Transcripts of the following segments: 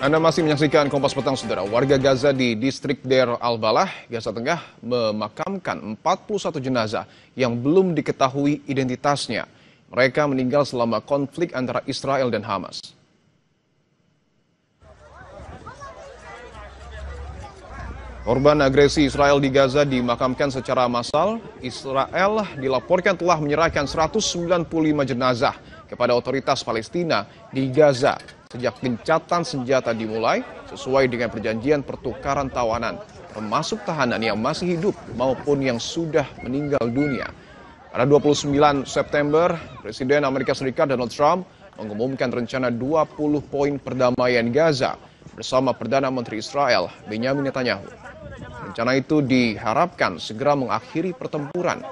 Anda masih menyaksikan Kompas Petang, Saudara. Warga Gaza di distrik Deir al-Balah, Gaza Tengah, memakamkan 41 jenazah yang belum diketahui identitasnya. Mereka meninggal selama konflik antara Israel dan Hamas. Korban agresi Israel di Gaza dimakamkan secara massal. Israel dilaporkan telah menyerahkan 195 jenazah kepada otoritas Palestina di Gaza sejak gencatan senjata dimulai sesuai dengan perjanjian pertukaran tawanan, termasuk tahanan yang masih hidup maupun yang sudah meninggal dunia. Pada 29 September, Presiden Amerika Serikat Donald Trump mengumumkan rencana 20 poin perdamaian Gaza bersama Perdana Menteri Israel Benjamin Netanyahu. Rencana itu diharapkan segera mengakhiri pertempuran.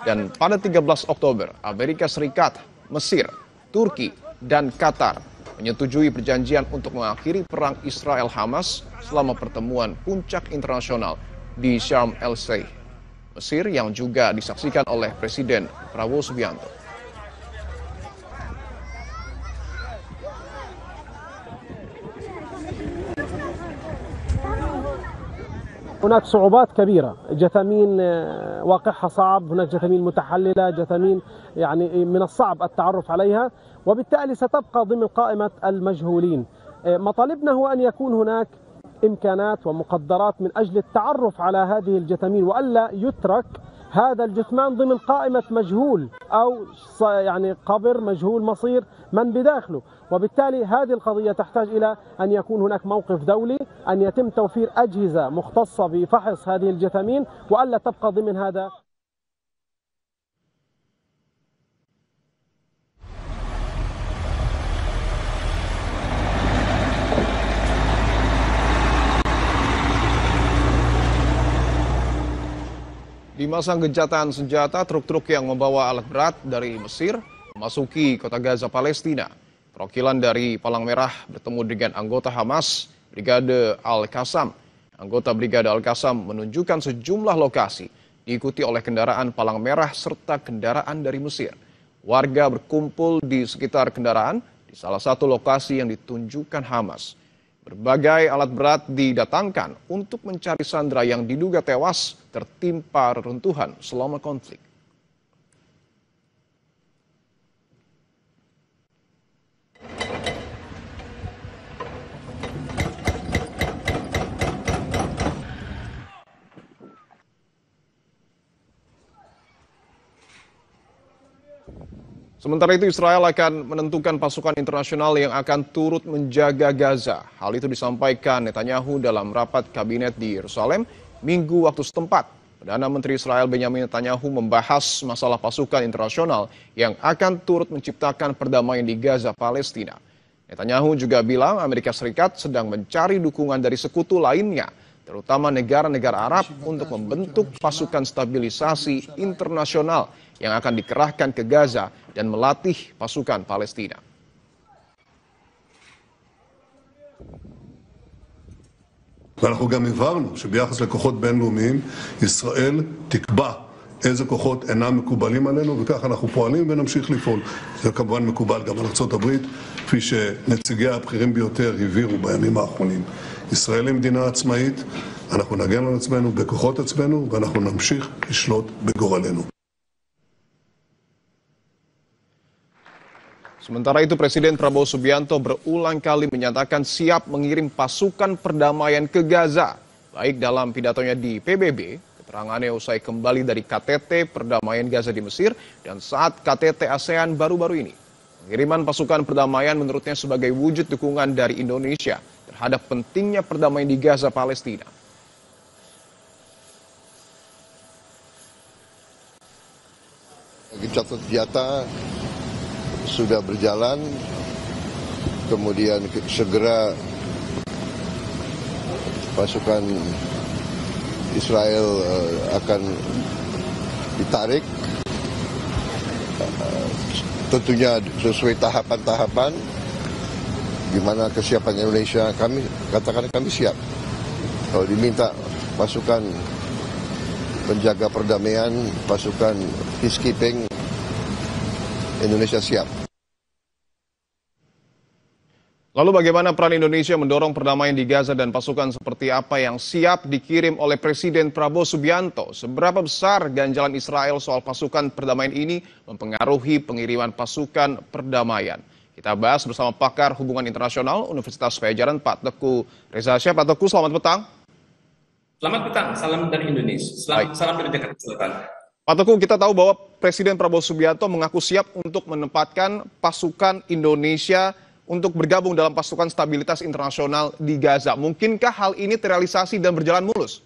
Dan pada 13 Oktober, Amerika Serikat, Mesir, Turki, dan Qatar menyetujui perjanjian untuk mengakhiri perang Israel-Hamas selama pertemuan puncak internasional di Sharm el-Sheikh, Mesir, yang juga disaksikan oleh Presiden Prabowo Subianto. هناك صعوبات كبيرة، جثامين واقعها صعب، هناك جثامين متحللة، جثامين يعني من الصعب التعرف عليها، وبالتالي ستبقى ضمن قائمة المجهولين. مطالبنا هو أن يكون هناك إمكانات ومقدرات من أجل التعرف على هذه الجثامين، وألا يترك هذا الجثمان ضمن قائمة مجهول أو يعني قبر مجهول مصير من بداخله. وبالتالي هذه القضية تحتاج إلى أن يكون هناك موقف دولي، أن يتم توفير أجهزة مختصة بفحص هذه الجثامين، وألا تبقى ضمن هذا. Di masa gencatan senjata, truk-truk yang membawa alat berat dari Mesir memasuki kota Gaza, Palestina. Perwakilan dari Palang Merah bertemu dengan anggota Hamas, Brigade Al-Qassam. Anggota Brigade Al-Qassam menunjukkan sejumlah lokasi, diikuti oleh kendaraan Palang Merah serta kendaraan dari Mesir. Warga berkumpul di sekitar kendaraan di salah satu lokasi yang ditunjukkan Hamas. Berbagai alat berat didatangkan untuk mencari sandera yang diduga tewas tertimpa reruntuhan selama konflik. Sementara itu, Israel akan menentukan pasukan internasional yang akan turut menjaga Gaza. Hal itu disampaikan Netanyahu dalam rapat kabinet di Yerusalem Minggu waktu setempat. Perdana Menteri Israel Benjamin Netanyahu membahas masalah pasukan internasional yang akan turut menciptakan perdamaian di Gaza, Palestina. Netanyahu juga bilang Amerika Serikat sedang mencari dukungan dari sekutu lainnya, terutama negara-negara Arab, untuk membentuk pasukan stabilisasi internasional yang akan dikerahkan ke Gaza dan melatih pasukan Palestina. ואנחנו גם הבהרנו שביחס לכוחות בינלאומיים ישראל תקבע איזה כוחות אינם מקובלים עלינו, וכך אנחנו פועלים ונמשיך לפעול. זה כמובן מקובל גם על ארצות הברית, כפי שנציגי הבכירים ביותר הבהירו בימים האחרונים. ישראל היא מדינה עצמאית, אנחנו נגן על עצמנו בכוחות עצמנו ואנחנו נמשיך לשלוט בגורלנו. Sementara itu, Presiden Prabowo Subianto berulang kali menyatakan siap mengirim pasukan perdamaian ke Gaza. Baik dalam pidatonya di PBB, keterangannya usai kembali dari KTT Perdamaian Gaza di Mesir, dan saat KTT ASEAN baru-baru ini. Pengiriman pasukan perdamaian menurutnya sebagai wujud dukungan dari Indonesia terhadap pentingnya perdamaian di Gaza, Palestina. Gencatan senjata sudah berjalan, kemudian segera pasukan Israel akan ditarik, tentunya sesuai tahapan-tahapan, gimana kesiapan Indonesia. Kami katakan kami siap. Kalau diminta pasukan penjaga perdamaian, pasukan peacekeeping, Indonesia siap. Lalu bagaimana peran Indonesia mendorong perdamaian di Gaza dan pasukan seperti apa yang siap dikirim oleh Presiden Prabowo Subianto? Seberapa besar ganjalan Israel soal pasukan perdamaian ini mempengaruhi pengiriman pasukan perdamaian? Kita bahas bersama pakar hubungan internasional Universitas Pajajaran, Pak Teguh Reza Syah. Pak Teguh, selamat petang. Selamat petang, salam dari Indonesia, salam dari Jakarta Selatan. Pak Teguh, kita tahu bahwa Presiden Prabowo Subianto mengaku siap untuk menempatkan pasukan Indonesia untuk bergabung dalam pasukan stabilitas internasional di Gaza. Mungkinkah hal ini terrealisasi dan berjalan mulus?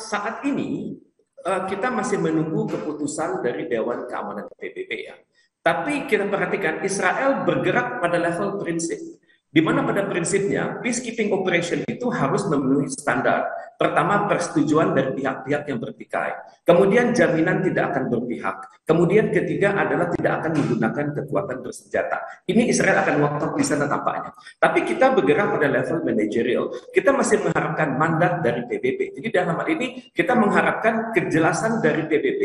Saat ini kita masih menunggu keputusan dari Dewan Keamanan PBB ya. Tapi kita perhatikan Israel bergerak pada level prinsip. Di mana pada prinsipnya peacekeeping operation itu harus memenuhi standar. Pertama, persetujuan dari pihak-pihak yang bertikai. Kemudian jaminan tidak akan berpihak. Kemudian ketiga adalah tidak akan menggunakan kekuatan bersenjata. Ini Israel akan ngotot di sana tampaknya. Tapi kita bergerak pada level manajerial. Kita masih mengharapkan mandat dari PBB. Jadi dalam hal ini kita mengharapkan kejelasan dari PBB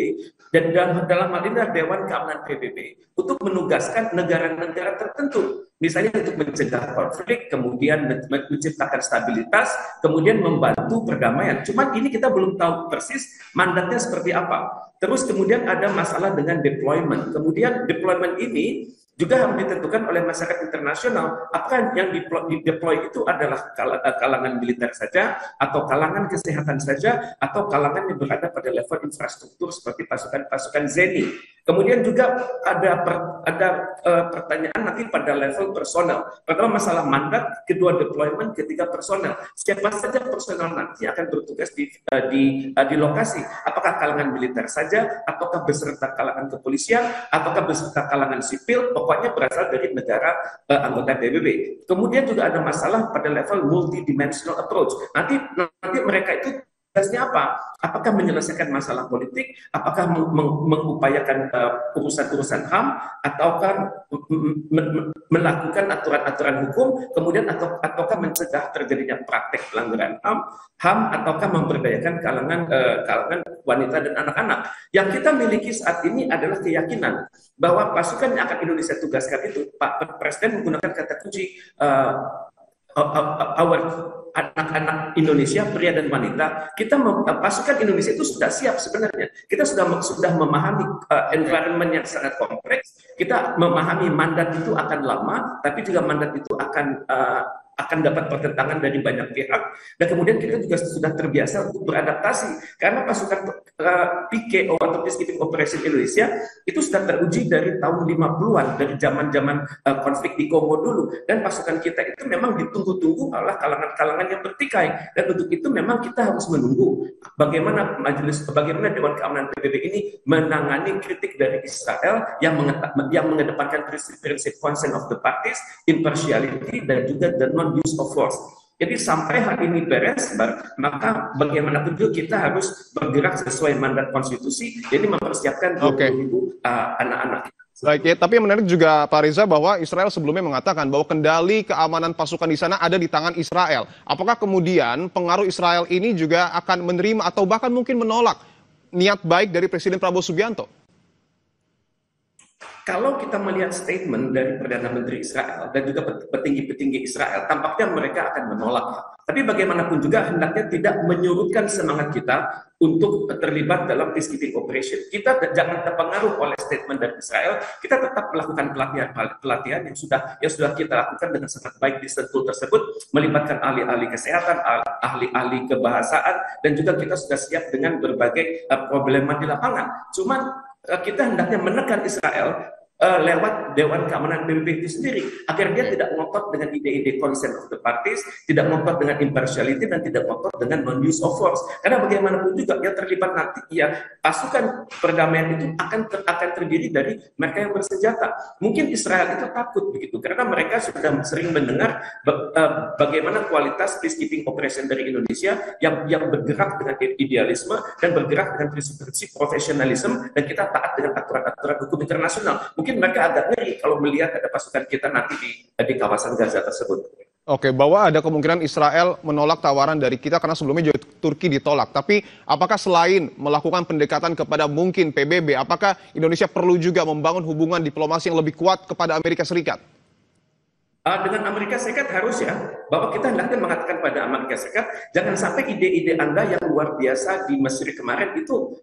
dan dalam hal ini Dewan Keamanan PBB untuk menugaskan negara-negara tertentu. Misalnya untuk mencegah konflik, kemudian menciptakan stabilitas, kemudian membantu perdamaian. Cuma ini kita belum tahu persis mandatnya seperti apa. Terus kemudian ada masalah dengan deployment. Kemudian deployment ini juga harus ditentukan oleh masyarakat internasional. Apakah yang deploy itu adalah kalangan militer saja, atau kalangan kesehatan saja, atau kalangan yang berada pada level infrastruktur seperti pasukan-pasukan ZENI. Kemudian juga ada pertanyaan nanti pada level personel. Pertama masalah mandat, kedua deployment, ketiga personel. Siapa saja personel nanti akan bertugas di lokasi. Apakah kalangan militer saja, ataukah beserta kalangan kepolisian, ataukah beserta kalangan sipil, pokoknya berasal dari negara anggota PBB. Kemudian juga ada masalah pada level multidimensional approach. Nanti mereka itu tugasnya apa? Apakah menyelesaikan masalah politik? Apakah mengupayakan urusan-urusan HAM? Ataukah melakukan aturan-aturan hukum? Kemudian ataukah mencegah terjadinya praktek pelanggaran HAM? Ataukah memberdayakan kalangan wanita dan anak-anak? Yang kita miliki saat ini adalah keyakinan bahwa pasukan yang akan Indonesia tugaskan itu, Pak Presiden menggunakan kata kunci anak-anak Indonesia, pria dan wanita. Pasukan Indonesia itu sudah siap sebenarnya. Kita sudah memahami environment yang sangat kompleks. Kita memahami mandat itu akan lama, tapi juga mandat itu akan dapat pertentangan dari banyak pihak. Dan kemudian kita juga sudah terbiasa untuk beradaptasi. Karena pasukan PKO atau Peacekeeping Operation Indonesia itu sudah teruji dari tahun 50-an, dari zaman-zaman konflik di Kongo dulu. Dan pasukan kita itu memang ditunggu-tunggu oleh kalangan-kalangan yang bertikai. Dan untuk itu memang kita harus menunggu bagaimana Dewan Keamanan PBB ini menangani kritik dari Israel yang mengedepankan prinsip consent of the parties, impartiality, dan juga the non-use of force. Jadi sampai hal ini beres, maka bagaimanapun juga kita harus bergerak sesuai mandat konstitusi, jadi mempersiapkan 20.000 anak-anak. Baik, ya, tapi yang menarik juga Pak Reza bahwa Israel sebelumnya mengatakan bahwa kendali keamanan pasukan di sana ada di tangan Israel. Apakah kemudian pengaruh Israel ini juga akan menerima atau bahkan mungkin menolak niat baik dari Presiden Prabowo Subianto? Kalau kita melihat statement dari Perdana Menteri Israel dan juga petinggi-petinggi Israel, tampaknya mereka akan menolak. Tapi bagaimanapun juga hendaknya tidak menyurutkan semangat kita untuk terlibat dalam peacekeeping operation. Kita jangan terpengaruh oleh statement dari Israel. Kita tetap melakukan pelatihan yang sudah kita lakukan dengan sangat baik di Sentul tersebut, melibatkan ahli-ahli kesehatan, ahli-ahli kebahasaan, dan juga kita sudah siap dengan berbagai problema di lapangan. Cuman kita hendaknya menekan Israel lewat Dewan Keamanan PBB itu sendiri, agar dia tidak ngotot dengan ide-ide consent of the parties, tidak ngotot dengan impartiality, dan tidak ngotot dengan non-use of force. Karena bagaimanapun juga yang terlibat nanti, ya pasukan perdamaian itu akan terdiri dari mereka yang bersenjata. Mungkin Israel itu takut begitu, karena mereka sudah sering mendengar bagaimana kualitas peacekeeping operation dari Indonesia yang bergerak dengan idealisme dan bergerak dengan prinsip-prinsip profesionalisme, dan kita taat dengan aturan-aturan hukum internasional. Mungkin mereka agak ngeri kalau melihat ada pasukan kita nanti di kawasan Gaza tersebut. Oke, bahwa ada kemungkinan Israel menolak tawaran dari kita karena sebelumnya juga Turki ditolak. Tapi apakah selain melakukan pendekatan kepada mungkin PBB, apakah Indonesia perlu juga membangun hubungan diplomasi yang lebih kuat kepada Amerika Serikat? Dengan Amerika Serikat harus ya, bahwa kita hendaknya mengatakan pada Amerika Serikat, jangan sampai ide-ide Anda yang luar biasa di Mesir kemarin itu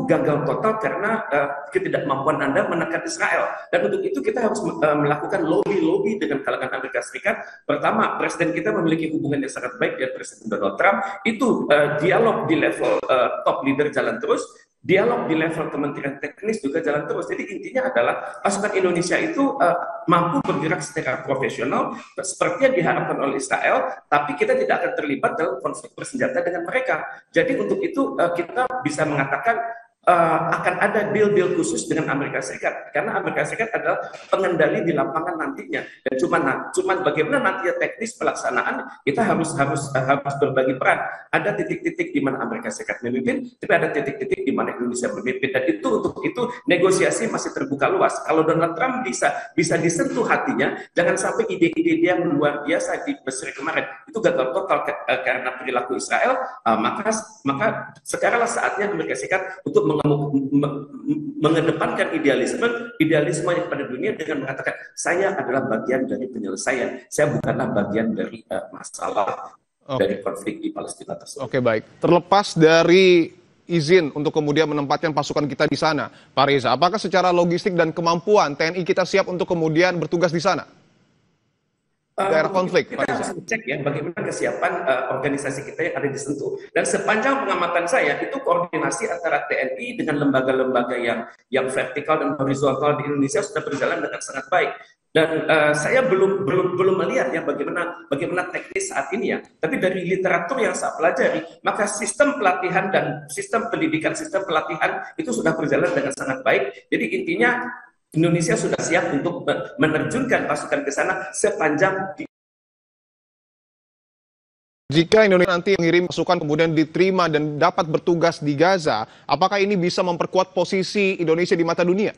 gagal total karena ketidakmampuan Anda menekan Israel. Dan untuk itu kita harus melakukan lobby-lobby dengan kalangan Amerika Serikat. Pertama, presiden kita memiliki hubungan yang sangat baik dengan Presiden Donald Trump. Itu dialog di level top leader jalan terus. Dialog di level kementerian teknis juga jalan terus. Jadi intinya adalah pasukan Indonesia itu mampu bergerak secara profesional seperti yang diharapkan oleh Israel, tapi kita tidak akan terlibat dalam konflik bersenjata dengan mereka. Jadi untuk itu kita bisa mengatakan akan ada deal-deal khusus dengan Amerika Serikat, karena Amerika Serikat adalah pengendali di lapangan nantinya. Dan cuman bagaimana nantinya teknis pelaksanaan, kita harus berbagi peran. Ada titik-titik di mana Amerika Serikat memimpin, tapi ada titik-titik di mana Indonesia memimpin. Dan untuk itu negosiasi masih terbuka luas. Kalau Donald Trump bisa disentuh hatinya, jangan sampai ide-ide dia yang luar biasa di Mesir kemarin itu gagal total karena perilaku Israel. Maka sekaranglah saatnya Amerika Serikat untuk mengedepankan idealisme kepada dunia dengan mengatakan saya adalah bagian dari penyelesaian, saya bukanlah bagian dari masalah dari konflik di Palestina tersebut. Oke, baik. Terlepas dari izin untuk kemudian menempatkan pasukan kita di sana, Pak Reza, apakah secara logistik dan kemampuan TNI kita siap untuk kemudian bertugas di sana? Daerah konflik, kita harus cek ya bagaimana kesiapan organisasi kita yang ada di Sentul. Dan sepanjang pengamatan saya itu koordinasi antara TNI dengan lembaga-lembaga yang vertikal dan horizontal di Indonesia sudah berjalan dengan sangat baik. Dan saya belum melihat ya bagaimana teknis saat ini ya. Tapi dari literatur yang saya pelajari, maka sistem pelatihan dan sistem pendidikan, sistem pelatihan itu sudah berjalan dengan sangat baik. Jadi intinya Indonesia sudah siap untuk menerjunkan pasukan ke sana sepanjang jika Indonesia nanti mengirim pasukan kemudian diterima dan dapat bertugas di Gaza, apakah ini bisa memperkuat posisi Indonesia di mata dunia?